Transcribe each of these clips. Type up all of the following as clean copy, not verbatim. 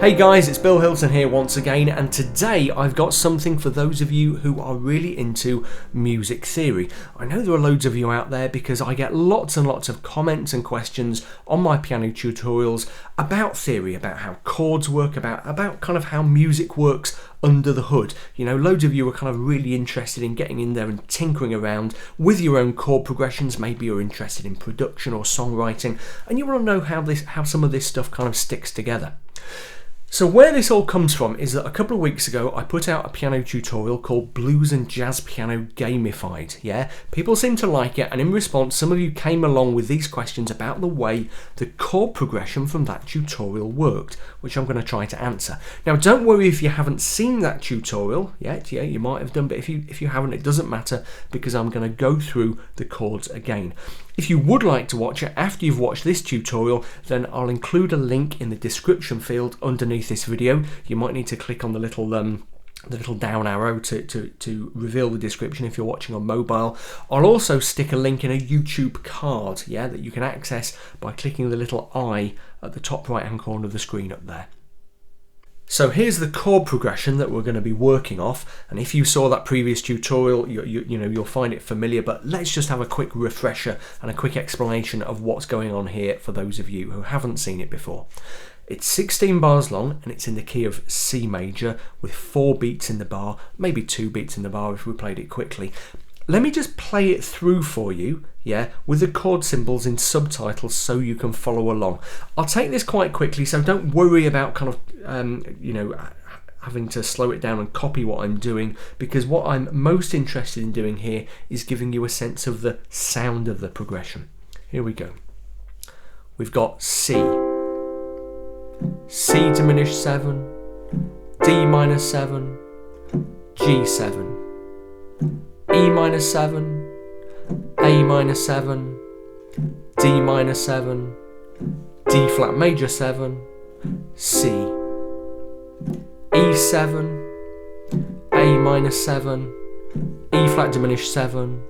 Hey guys, it's Bill Hilton here once again, and today I've got something for those of you who are really into music theory. I know there are loads of you out there because I get lots and lots of comments and questions on my piano tutorials about theory, about how chords work, about kind of how music works under the hood. You know, loads of you are kind of really interested in getting in there and tinkering around with your own chord progressions. Maybe you're interested in production or songwriting, and you want to know how some of this stuff kind of sticks together. So where this all comes from is that a couple of weeks ago I put out a piano tutorial called Blues and Jazz Piano Gamified. Yeah, people seem to like it, and in response some of you came along with these questions about the way the chord progression from that tutorial worked, which I'm going to try to answer. Now don't worry if you haven't seen that tutorial yet. Yeah, you might have done, but if you haven't, it doesn't matter because I'm going to go through the chords again. If you would like to watch it after you've watched this tutorial, then I'll include a link in the description field underneath this video. You might need to click on the little down arrow to reveal the description if you're watching on mobile. I'll also stick a link in a YouTube card, yeah, that you can access by clicking the little I at the top right hand corner of the screen up there. So here's the chord progression that we're going to be working off, and if you saw that previous tutorial, you'll find it familiar, but let's just have a quick refresher and a quick explanation of what's going on here for those of you who haven't seen it before. It's 16 bars long and it's in the key of C major with 4 beats in the bar, maybe 2 beats in the bar if we played it quickly. Let me just play it through for you, yeah, with the chord symbols in subtitles so you can follow along. I'll take this quite quickly, so don't worry about kind of, having to slow it down and copy what I'm doing, because what I'm most interested in doing here is giving you a sense of the sound of the progression. Here we go. We've got C diminished 7, D minor 7, G7. E minor 7, A minor 7, D minor 7, D flat major 7, C, E7, A minor 7, E flat diminished 7,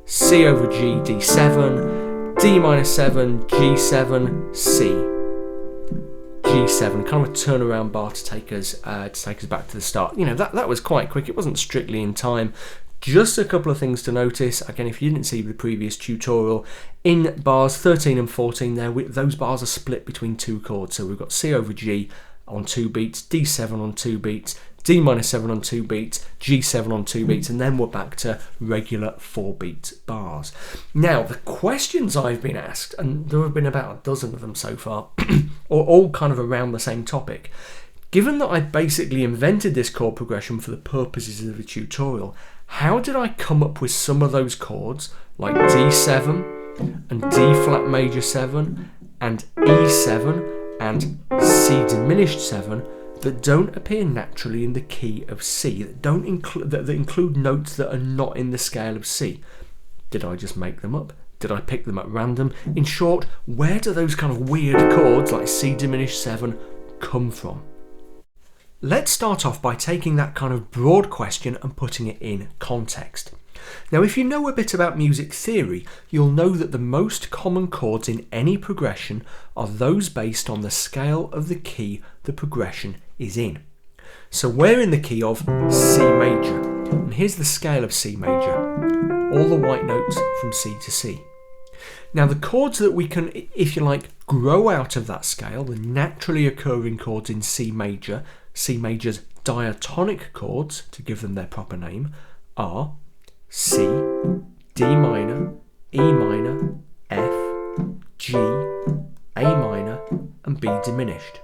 C over G, D7, D minor 7, G7, C, G7, kind of a turnaround bar to take us back to the start. You know, that was quite quick. It wasn't strictly in time. Just a couple of things to notice. Again, if you didn't see the previous tutorial, in bars 13 and 14 there, those bars are split between 2 chords. So we've got C over G on 2 beats, D7 on 2 beats, D minor 7 on 2 beats, G7 on 2 beats, and then we're back to regular 4-beat bars. Now, the questions I've been asked, and there have been about a dozen of them so far, are all kind of around the same topic. Given that I basically invented this chord progression for the purposes of the tutorial, how did I come up with some of those chords like D7 and D flat major 7 and E7 and C diminished 7 that don't appear naturally in the key of C, that include notes that are not in the scale of C? Did I just make them up? Did I pick them at random? In short, where do those kind of weird chords like C diminished 7 come from? Let's start off by taking that kind of broad question and putting it in context. Now, if you know a bit about music theory, you'll know that the most common chords in any progression are those based on the scale of the key the progression is in. So we're in the key of C major, and here's the scale of C major, all the white notes from C to C. Now, the chords that we can, if you like, grow out of that scale, the naturally occurring chords in C major, C major's diatonic chords, to give them their proper name, are C, D minor, E minor, F, G, A minor, and B diminished.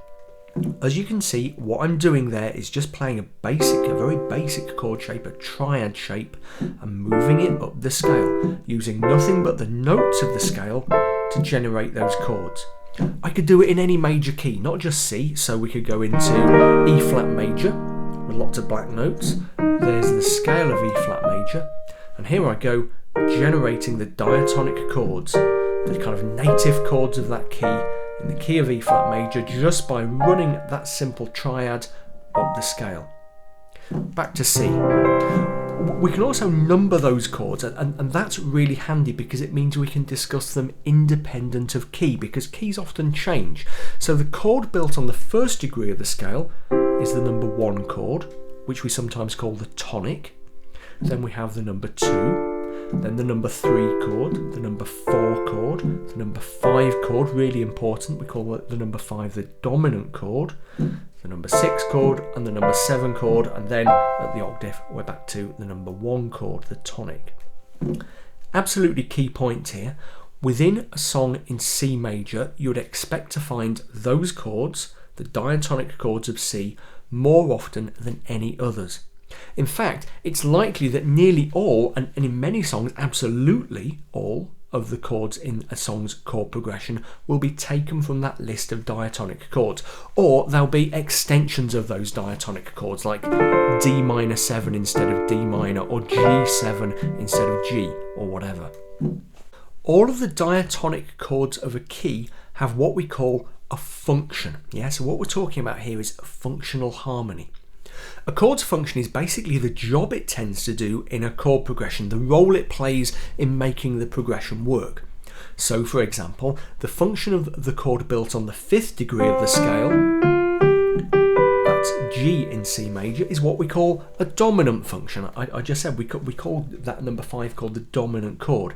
As you can see, what I'm doing there is just playing a very basic chord shape, a triad shape, and moving it up the scale, using nothing but the notes of the scale to generate those chords. I could do it in any major key, not just C, so we could go into E flat major with lots of black notes. There's the scale of E flat major, and here I go generating the diatonic chords, the kind of native chords of that key in the key of E flat major, just by running that simple triad up the scale. Back to C. We can also number those chords, and that's really handy because it means we can discuss them independent of key, because keys often change. So the chord built on the first degree of the scale is the number 1 chord, which we sometimes call the tonic. Then we have the number 2, then the number 3 chord, the number 4 chord, the number 5 chord, really important, we call the number 5 the dominant chord, the number 6 chord, and the number 7 chord, and then at the octave we're back to the number 1 chord, the tonic. Absolutely key point here, within a song in C major you would expect to find those chords, the diatonic chords of C, more often than any others. In fact, it's likely that nearly all, and in many songs absolutely all, of the chords in a song's chord progression will be taken from that list of diatonic chords, or there'll be extensions of those diatonic chords like D minor 7 instead of D minor, or G7 instead of G, or whatever. All of the diatonic chords of a key have what we call a function. Yeah, so what we're talking about here is functional harmony. A chord's function is basically the job it tends to do in a chord progression, the role it plays in making the progression work. So, for example, the function of the chord built on the 5th degree of the scale, that's G in C major, is what we call a dominant function. I just said we called that number 5 called the dominant chord.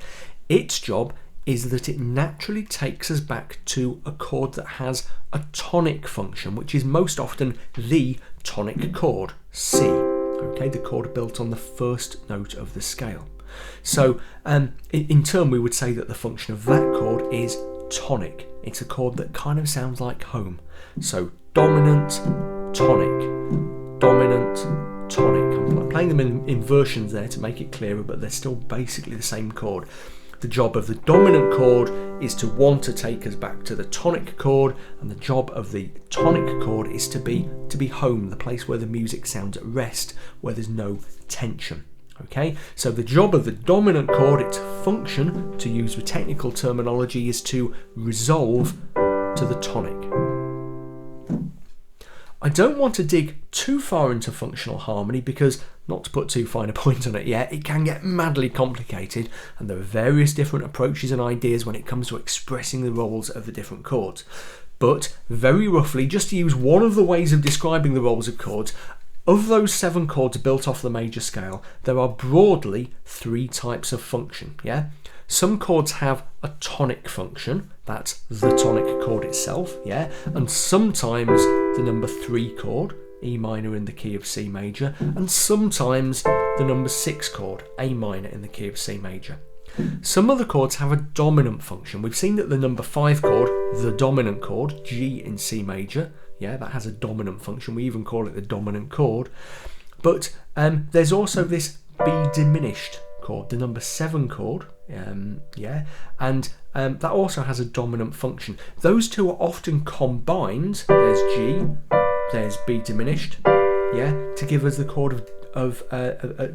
Its job is that it naturally takes us back to a chord that has a tonic function, which is most often the tonic chord, C. Okay, the chord built on the first note of the scale. So in turn we would say that the function of that chord is tonic. It's a chord that kind of sounds like home. So dominant, tonic, dominant, tonic. I'm playing them in versions there to make it clearer, but they're still basically the same chord. The job of the dominant chord is to want to take us back to the tonic chord, and the job of the tonic chord is to be home, the place where the music sounds at rest, where there's no tension. Okay, so the job of the dominant chord, its function, to use the technical terminology, is to resolve to the tonic. I don't want to dig too far into functional harmony because, not to put too fine a point on it yet, it can get madly complicated, and there are various different approaches and ideas when it comes to expressing the roles of the different chords. But very roughly, just to use one of the ways of describing the roles of chords, of those 7 chords built off the major scale, there are broadly 3 types of function. Yeah, some chords have a tonic function, that's the tonic chord itself, yeah, and sometimes the number 3 chord, E minor in the key of C major, and sometimes the number 6 chord, A minor in the key of C major. Some other chords have a dominant function. We've seen that the number 5 chord, the dominant chord, G in C major, yeah, that has a dominant function. We even call it the dominant chord. But there's also this B diminished chord, the number 7 chord, yeah, and that also has a dominant function. Those two are often combined. There's G, there's B diminished, yeah, to give us the chord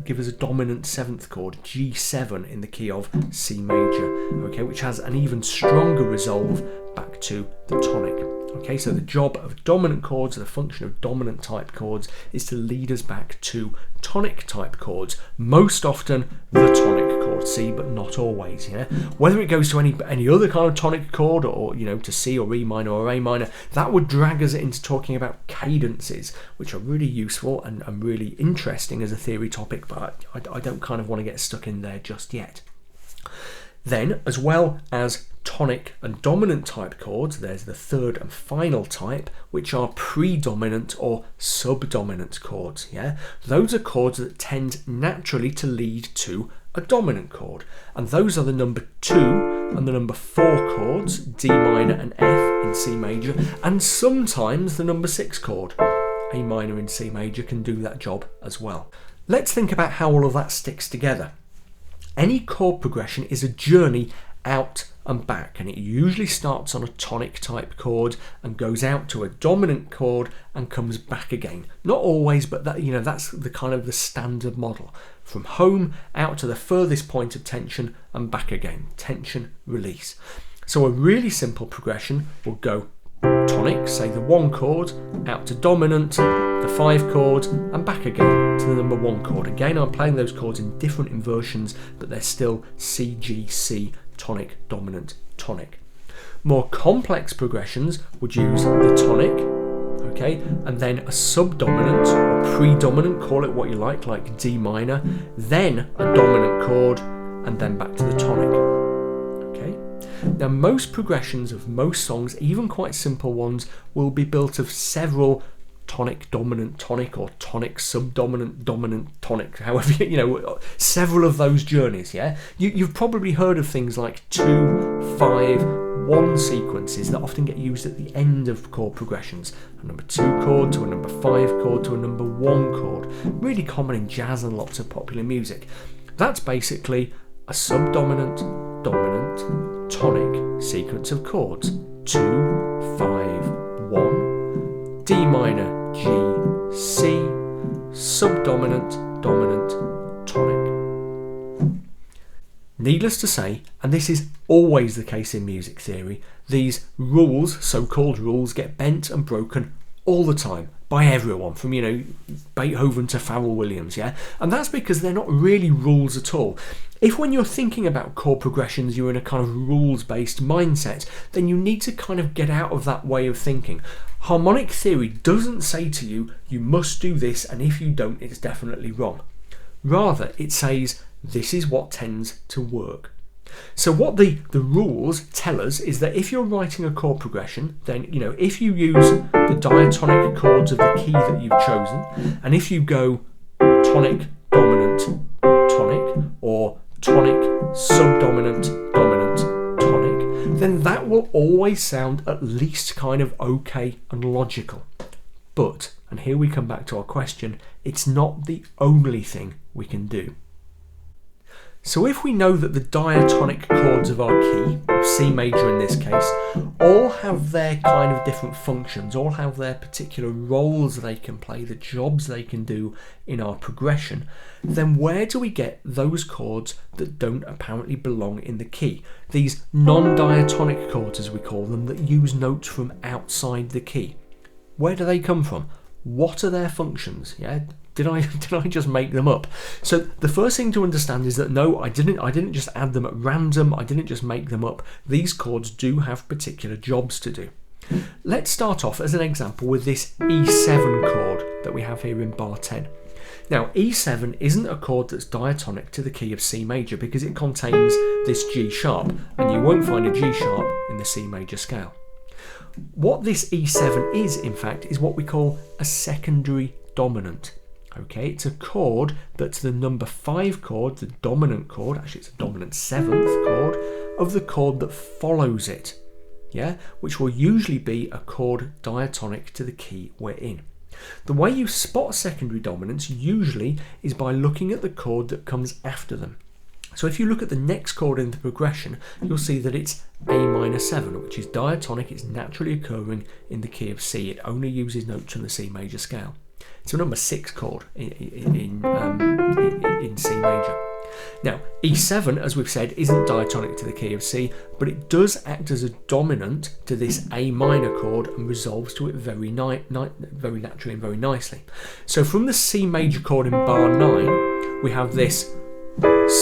give us a dominant 7th chord, G7 in the key of C major, okay, which has an even stronger resolve back to the tonic. Okay, so the job of dominant chords, the function of dominant type chords, is to lead us back to tonic type chords. Most often the tonic chord C, but not always. Yeah, whether it goes to any other kind of tonic chord, or to C or E minor or A minor, that would drag us into talking about cadences, which are really useful and really interesting as a theory topic, but I don't kind of want to get stuck in there just yet. Then, as well as tonic and dominant type chords, there's the 3rd and final type, which are predominant or subdominant chords. Yeah, those are chords that tend naturally to lead to a dominant chord, and those are the number 2 and the number 4 chords, D minor and F in C major, and sometimes the number 6 chord, A minor in C major, can do that job as well. Let's think about how all of that sticks together. Any chord progression is a journey out and back, and it usually starts on a tonic type chord and goes out to a dominant chord and comes back again. Not always, but that's the kind of the standard model. From home out to the furthest point of tension and back again. Tension, release. So a really simple progression will go tonic, say the 1 chord, out to dominant, the 5 chord, and back again to the number 1 chord. Again, I'm playing those chords in different inversions, but they're still C, G, C, tonic, dominant, tonic. More complex progressions would use the tonic, okay, and then a subdominant or predominant, call it what you like D minor, then a dominant chord, and then back to the tonic. Okay. Now, most progressions of most songs, even quite simple ones, will be built of several tonic, dominant, tonic, or tonic, subdominant, dominant, tonic, however, several of those journeys, yeah? You've probably heard of things like 2, 5, 1 sequences that often get used at the end of chord progressions. A number 2 chord to a number 5 chord to a number 1 chord. Really common in jazz and lots of popular music. That's basically a subdominant, dominant, tonic sequence of chords. 2, 5, 1, D minor, G, C, subdominant, dominant, tonic. Needless to say, and this is always the case in music theory, these rules, so-called rules, get bent and broken all the time by everyone, from Beethoven to Pharrell Williams, yeah? And that's because they're not really rules at all. If when you're thinking about chord progressions you're in a kind of rules-based mindset, then you need to kind of get out of that way of thinking. Harmonic theory doesn't say to you, you must do this, and if you don't, it's definitely wrong. Rather, it says, this is what tends to work. So what the rules tell us is that if you're writing a chord progression, then, if you use the diatonic chords of the key that you've chosen, and if you go tonic, dominant, tonic, or tonic, subdominant, dominant, tonic, then that will always sound at least kind of okay and logical. But, and here we come back to our question, it's not the only thing we can do. So if we know that the diatonic chords of our key, C major in this case, all have their kind of different functions, all have their particular roles they can play, the jobs they can do in our progression, then where do we get those chords that don't apparently belong in the key? These non-diatonic chords, as we call them, that use notes from outside the key. Where do they come from? What are their functions? Yeah. Did I just make them up? So the first thing to understand is that no, I didn't just add them at random, I didn't just make them up. These chords do have particular jobs to do. Let's start off as an example with this E7 chord that we have here in bar 10. Now E7 isn't a chord that's diatonic to the key of C major because it contains this G sharp, and you won't find a G sharp in the C major scale. What this E7 is, in fact, is what we call a secondary dominant. Okay, it's a chord that's the number 5 chord, the dominant chord, actually it's a dominant 7th chord, of the chord that follows it, yeah, which will usually be a chord diatonic to the key we're in. The way you spot secondary dominants usually is by looking at the chord that comes after them. So if you look at the next chord in the progression, you'll see that it's A minor 7, which is diatonic, it's naturally occurring in the key of C, it only uses notes from the C major scale. It's a number 6 chord in C major. Now, E7, as we've said, isn't diatonic to the key of C, but it does act as a dominant to this A minor chord and resolves to it very naturally and very nicely. So from the C major chord in bar 9, we have this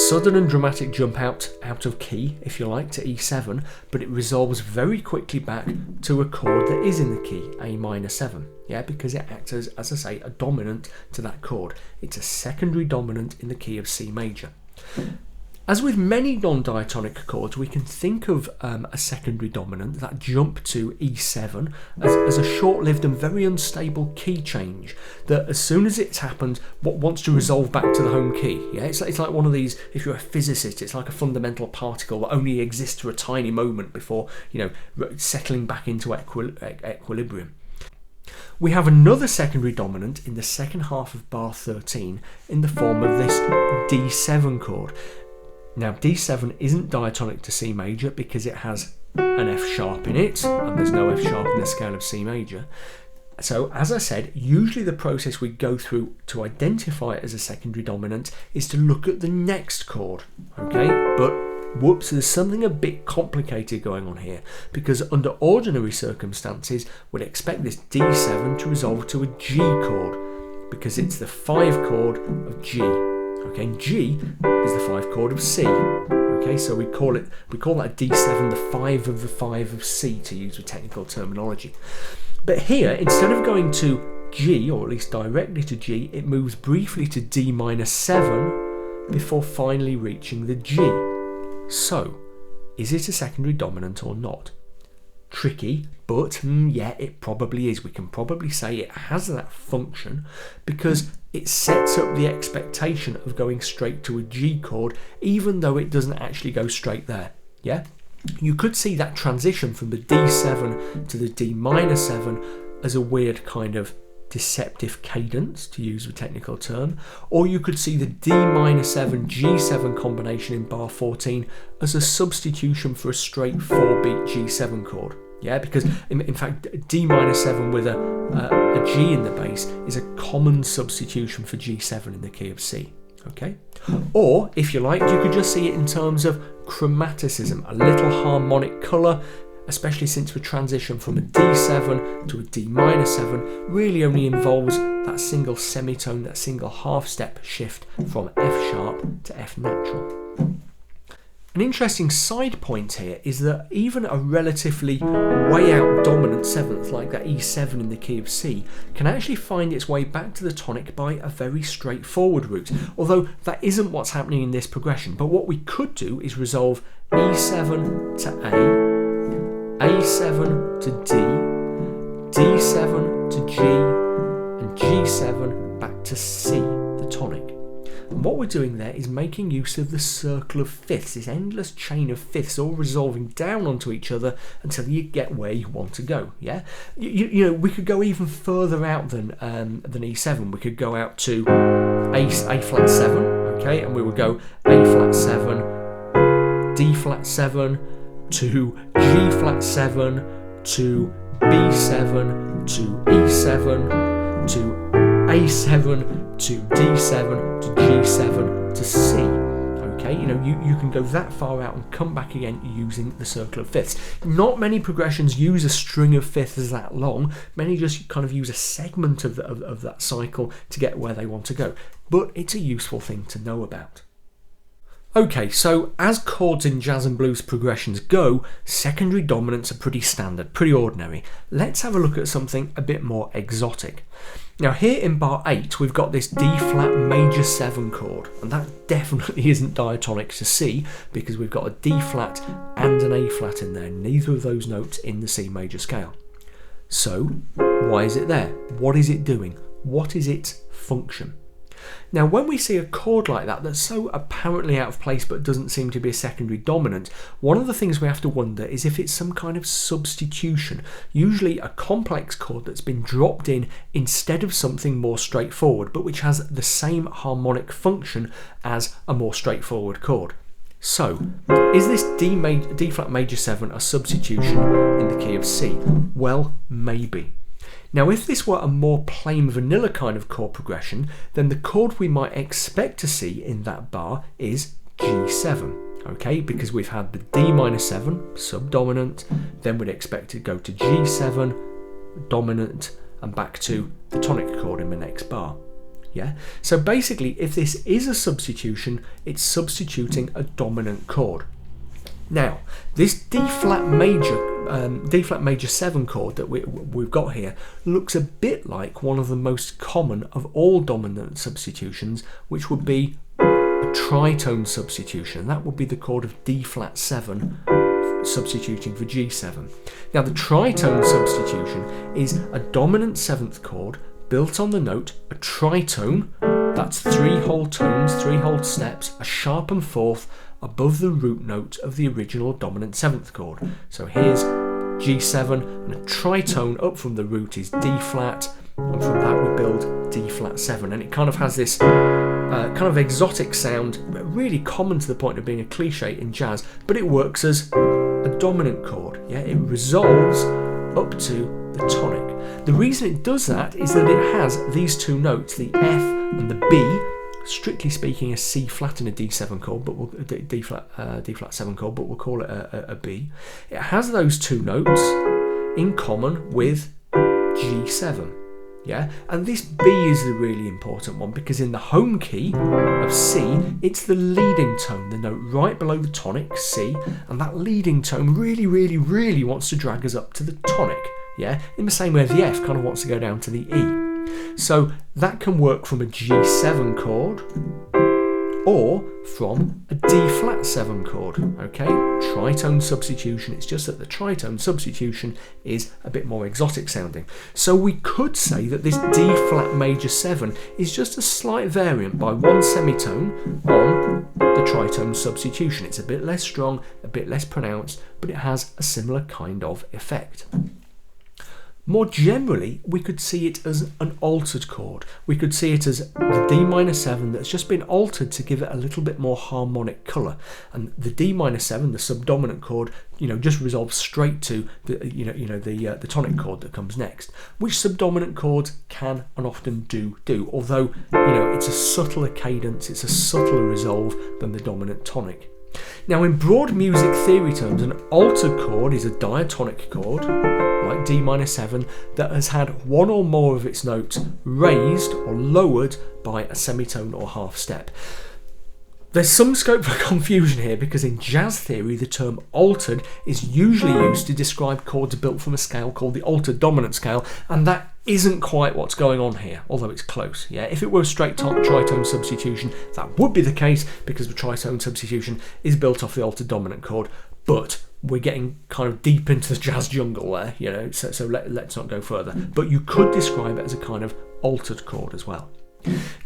sudden and dramatic jump out of key, if you like, to E7, but it resolves very quickly back to a chord that is in the key, A minor 7, yeah, because it acts as I say, a dominant to that chord. It's a secondary dominant in the key of C major. As with many non-diatonic chords, we can think of a secondary dominant, that jump to E7, as a short-lived and very unstable key change that as soon as it's happened, wants to resolve back to the home key. Yeah, it's like one of these, if you're a physicist, it's like a fundamental particle that only exists for a tiny moment before, settling back into equilibrium. We have another secondary dominant in the second half of bar 13 in the form of this D7 chord. Now D7 isn't diatonic to C major because it has an F sharp in it, and there's no F sharp in the scale of C major. So as I said, usually the process we go through to identify it as a secondary dominant is to look at the next chord, okay? But Whoops, there's something a bit complicated going on here, because under ordinary circumstances we'd expect this D7 to resolve to a G chord, because it's the 5 chord of G. Okay, and G is the 5 chord of C. Okay, so we call that a D7 the 5 of the 5 of C, to use with technical terminology. But here, instead of going to G, or at least directly to G, it moves briefly to D minus 7 before finally reaching the G. So, is it a secondary dominant or not? Tricky, but yeah, it probably is. We can probably say it has that function because it sets up the expectation of going straight to a G chord, even though it doesn't actually go straight there. Yeah? You could see that transition from the D7 to the D minor 7 as a weird kind of deceptive cadence, to use a technical term, or you could see the D minor 7 G7 combination in bar 14 as a substitution for a straight 4-beat G7 chord. Yeah, because in fact D minor 7 with a G in the bass is a common substitution for G7 in the key of C. Okay, or if you like, you could just see it in terms of chromaticism, a little harmonic colour, especially since the transition from a D7 to a D minor 7 really only involves that single semitone, that single half step shift from F sharp to F natural. An interesting side point here is that even a relatively way out dominant 7th like that E7 in the key of C can actually find its way back to the tonic by a very straightforward route, although that isn't what's happening in this progression. But what we could do is resolve E7 to A7 to D, D7 to G, and G7 back to C, the tonic. And what we're doing there is making use of the circle of fifths, this endless chain of fifths all resolving down onto each other until you get where you want to go. Yeah, you know, we could go even further out than E7. We could go out to A flat 7, okay, and we would go A flat 7, D flat 7 to G flat 7 to B7 to E7 to A7 to D7 to G7 to C. Okay, you know, you can go that far out and come back again using the circle of fifths. Not many progressions use a string of fifths that long. Many just kind of use a segment of that cycle to get where they want to go. But it's a useful thing to know about. Okay, so as chords in jazz and blues progressions go, secondary dominants are pretty standard, pretty ordinary. Let's have a look at something a bit more exotic. Now here in bar 8 we've got this D flat major 7 chord, and that definitely isn't diatonic to C because we've got a D flat and an A flat in there, neither of those notes in the C major scale. So why is it there? What is it doing? What is its function? Now when we see a chord like that that's so apparently out of place but doesn't seem to be a secondary dominant, one of the things we have to wonder is if it's some kind of substitution, usually a complex chord that's been dropped in instead of something more straightforward but which has the same harmonic function as a more straightforward chord. So, is this D flat major 7 a substitution in the key of C? Well, maybe. Now if this were a more plain vanilla kind of chord progression, then the chord we might expect to see in that bar is G7, okay, because we've had the D minor 7, subdominant, then we'd expect to go to G7, dominant, and back to the tonic chord in the next bar. Yeah, so basically if this is a substitution, it's substituting a dominant chord. Now, this D flat major 7 chord that we've got here looks a bit like one of the most common of all dominant substitutions, which would be a tritone substitution. That would be the chord of D flat 7 substituting for G7. Now, the tritone substitution is a dominant 7th chord built on the note a tritone, that's 3 whole tones, 3 whole steps, a sharpened 4th, above the root note of the original dominant 7th chord. So here's G7 and a tritone up from the root is D flat, and from that we build D flat 7, and it kind of has this kind of exotic sound, really common to the point of being a cliche in jazz, but it works as a dominant chord. Yeah, it resolves up to the tonic. The reason it does that is that it has these two notes, the F and the B, strictly speaking a C flat and a D7 chord, but D flat 7 chord, but we'll call it a B. It has those two notes in common with G7. Yeah, and this B is the really important one, because in the home key of C, it's the leading tone, the note right below the tonic, C, and that leading tone really, really, really wants to drag us up to the tonic, yeah, in the same way the F kind of wants to go down to the E. So that can work from a G7 chord or from a D flat 7 chord, okay? Tritone substitution. It's just that the tritone substitution is a bit more exotic sounding. So we could say that this D flat major 7 is just a slight variant by one semitone on the tritone substitution. It's a bit less strong, a bit less pronounced, but it has a similar kind of effect. More generally, we could see it as an altered chord. We could see it as the D minor 7 that's just been altered to give it a little bit more harmonic colour. And the D minor 7, the subdominant chord, just resolves straight to the tonic chord that comes next, which subdominant chords can and often do. Although it's a subtler cadence, it's a subtler resolve than the dominant tonic. Now, in broad music theory terms, an altered chord is a diatonic chord, like D minor 7, that has had one or more of its notes raised or lowered by a semitone or half step. There's some scope for confusion here, because in jazz theory the term altered is usually used to describe chords built from a scale called the altered dominant scale, and that isn't quite what's going on here, although it's close. Yeah, if it were a straight tritone substitution, that would be the case, because the tritone substitution is built off the altered dominant chord, but we're getting kind of deep into the jazz jungle there, so let's not go further. But you could describe it as a kind of altered chord as well.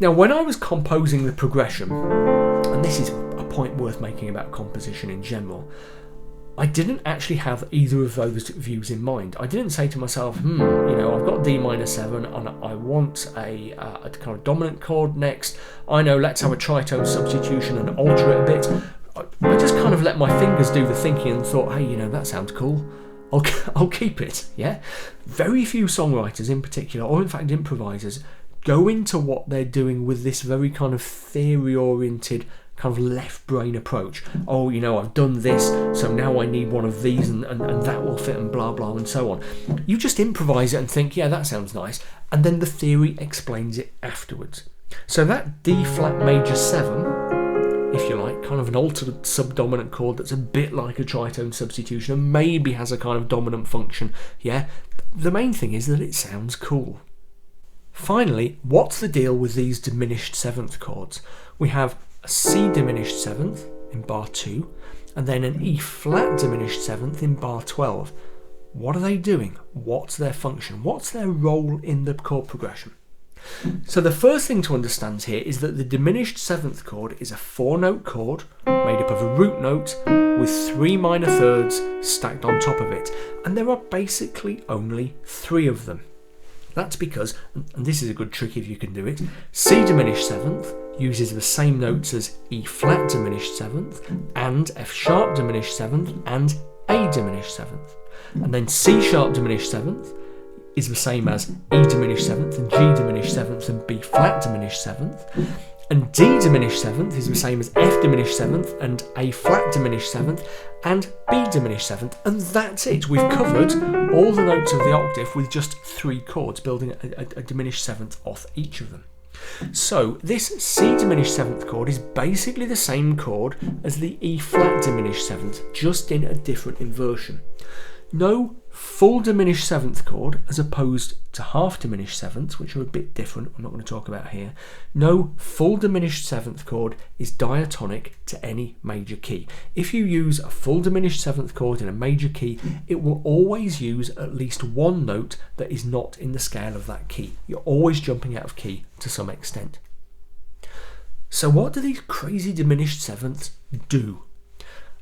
Now, when I was composing the progression, and this is a point worth making about composition in general, I didn't actually have either of those views in mind. I didn't say to myself, I've got D minor 7 and I want a kind of dominant chord next. I know, let's have a tritone substitution and alter it a bit. I just kind of let my fingers do the thinking and thought, hey, that sounds cool. I'll keep it, yeah? Very few songwriters in particular, or in fact improvisers, go into what they're doing with this very kind of theory-oriented, kind of left brain approach. Oh, I've done this, so now I need one of these and that will fit and blah blah and so on. You just improvise it and think, yeah, that sounds nice, and then the theory explains it afterwards. So that D flat major 7, if you like, kind of an altered subdominant chord that's a bit like a tritone substitution and maybe has a kind of dominant function, yeah? The main thing is that it sounds cool. Finally, what's the deal with these diminished 7th chords? We have a C diminished 7th in bar 2, and then an E flat diminished 7th in bar 12. What are they doing? What's their function? What's their role in the chord progression? So the first thing to understand here is that the diminished 7th chord is a 4-note chord made up of a root note with 3 minor thirds stacked on top of it, and there are basically only 3 of them. That's because, and this is a good trick if you can do it, C diminished 7th uses the same notes as E flat diminished 7th and F sharp diminished 7th and A diminished 7th. And then C sharp diminished 7th is the same as E diminished 7th and G diminished 7th and B flat diminished 7th. And D diminished 7th is the same as F diminished 7th and A flat diminished 7th and B diminished 7th. And that's it. We've covered all the notes of the octave with just 3 chords, building a diminished 7th off each of them. So this C diminished 7th chord is basically the same chord as the E flat diminished 7th, just in a different inversion. No full diminished 7th chord as opposed to half diminished 7ths, which are a bit different, I'm not going to talk about here. No full diminished 7th chord is diatonic to any major key. If you use a full diminished 7th chord in a major key, it will always use at least one note that is not in the scale of that key. You're always jumping out of key to some extent. So what do these crazy diminished 7ths do?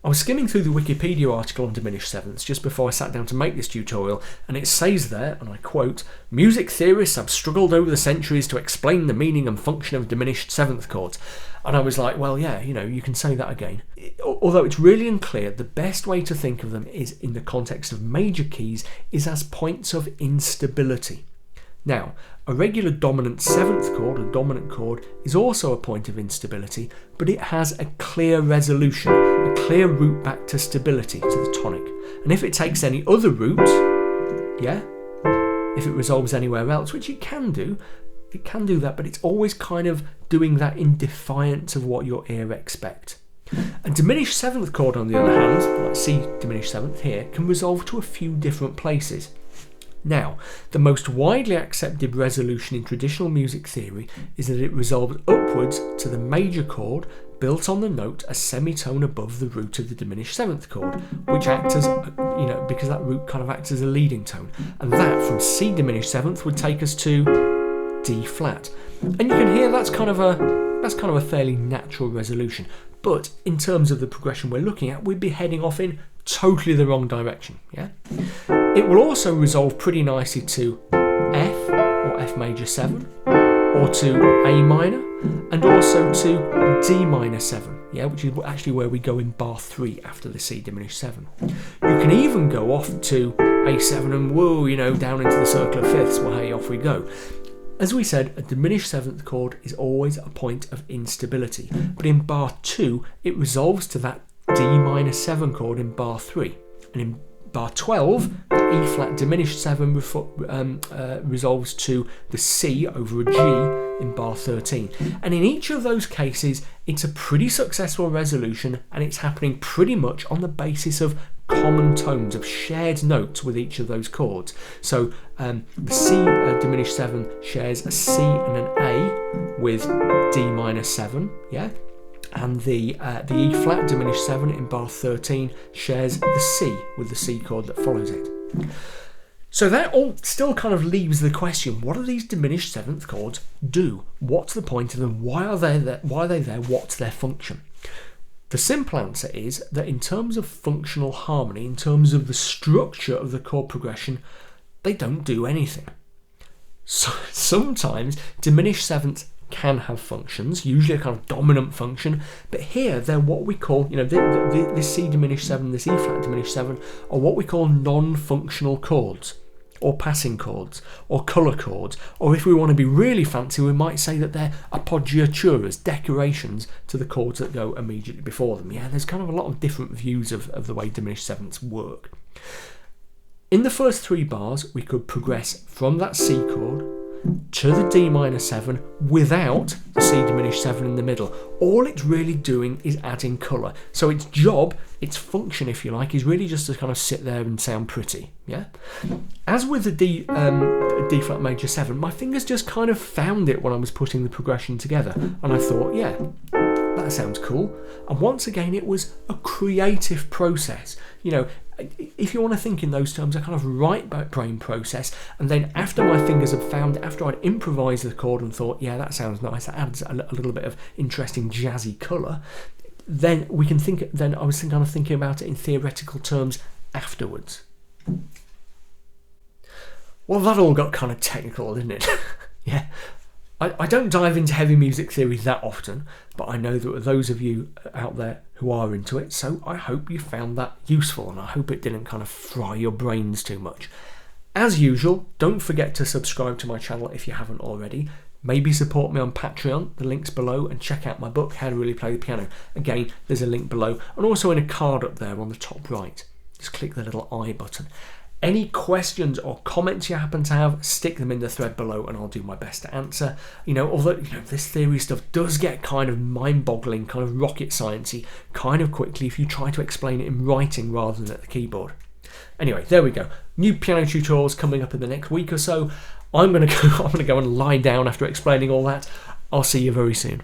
I was skimming through the Wikipedia article on diminished 7ths just before I sat down to make this tutorial, and it says there, and I quote, "Music theorists have struggled over the centuries to explain the meaning and function of diminished 7th chords." And I was like, well, yeah, you can say that again. Although it's really unclear, the best way to think of them is in the context of major keys is as points of instability. Now, a regular dominant 7th chord, a dominant chord, is also a point of instability, but it has a clear resolution, a clear route back to stability, to the tonic. And if it takes any other route, if it resolves anywhere else, which it can do that, but it's always kind of doing that in defiance of what your ear expects. A diminished 7th chord, on the other hand, like C diminished 7th here, can resolve to a few different places. Now, the most widely accepted resolution in traditional music theory is that it resolves upwards to the major chord built on the note a semitone above the root of the diminished 7th chord, which acts as, because that root kind of acts as a leading tone. And that, from C diminished 7th, would take us to D flat. And you can hear that's kind of a fairly natural resolution. But in terms of the progression we're looking at, we'd be heading off in totally the wrong direction. It will also resolve pretty nicely to F or F major 7, or to A minor, and also to D minor 7, which is actually where we go in bar 3 after the C diminished 7. You can even go off to A7 and whoa, down into the circle of fifths. Well, hey, off we go. As we said, a diminished 7th chord is always a point of instability, but in bar 2 it resolves to that D minor 7 chord in bar 3, and in bar 12 the E flat diminished 7 resolves to the C over a G in bar 13, and in each of those cases it's a pretty successful resolution, and it's happening pretty much on the basis of common tones, of shared notes with each of those chords. So the C diminished 7 shares a C and an A with D minor 7, and the E flat diminished 7 in bar 13 shares the C with the C chord that follows it. So that all still kind of leaves the question, what do these diminished 7th chords do? What's the point of them? Why are they there? What's their function? The simple answer is that in terms of functional harmony, in terms of the structure of the chord progression, they don't do anything. So sometimes diminished 7ths can have functions, usually a kind of dominant function, but here they're what we call, this C diminished 7, this E flat diminished 7 are what we call non-functional chords, or passing chords, or colour chords, or if we want to be really fancy, we might say that they're appoggiaturas, decorations to the chords that go immediately before them. There's kind of a lot of different views of the way diminished 7ths work. In the first 3 bars, we could progress from that C chord to the D minor 7 without the C diminished 7 in the middle. All it's really doing is adding colour. So its job, its function if you like, is really just to kind of sit there and sound pretty. As with the D flat major 7, my fingers just kind of found it when I was putting the progression together, and I thought, that sounds cool. And once again, it was a creative process. If you want to think in those terms, a kind of right brain process, and then after my fingers had found it, after I'd improvised the chord and thought, that sounds nice, that adds a little bit of interesting jazzy colour, then we can think. Then I was kind of thinking about it in theoretical terms afterwards. Well, that all got kind of technical, didn't it? I don't dive into heavy music theory that often, but I know there are those of you out there who are into it, so I hope you found that useful, and I hope it didn't kind of fry your brains too much. As usual, don't forget to subscribe to my channel if you haven't already. Maybe support me on Patreon, the link's below, and check out my book, How to Really Play the Piano. Again, there's a link below, and also in a card up there on the top right. Just click the little I button. Any questions or comments you happen to have, stick them in the thread below and I'll do my best to answer. Although this theory stuff does get kind of mind-boggling, kind of rocket sciencey, kind of quickly if you try to explain it in writing rather than at the keyboard. Anyway, there we go. New piano tutorials coming up in the next week or so. I'm gonna go and lie down after explaining all that. I'll see you very soon.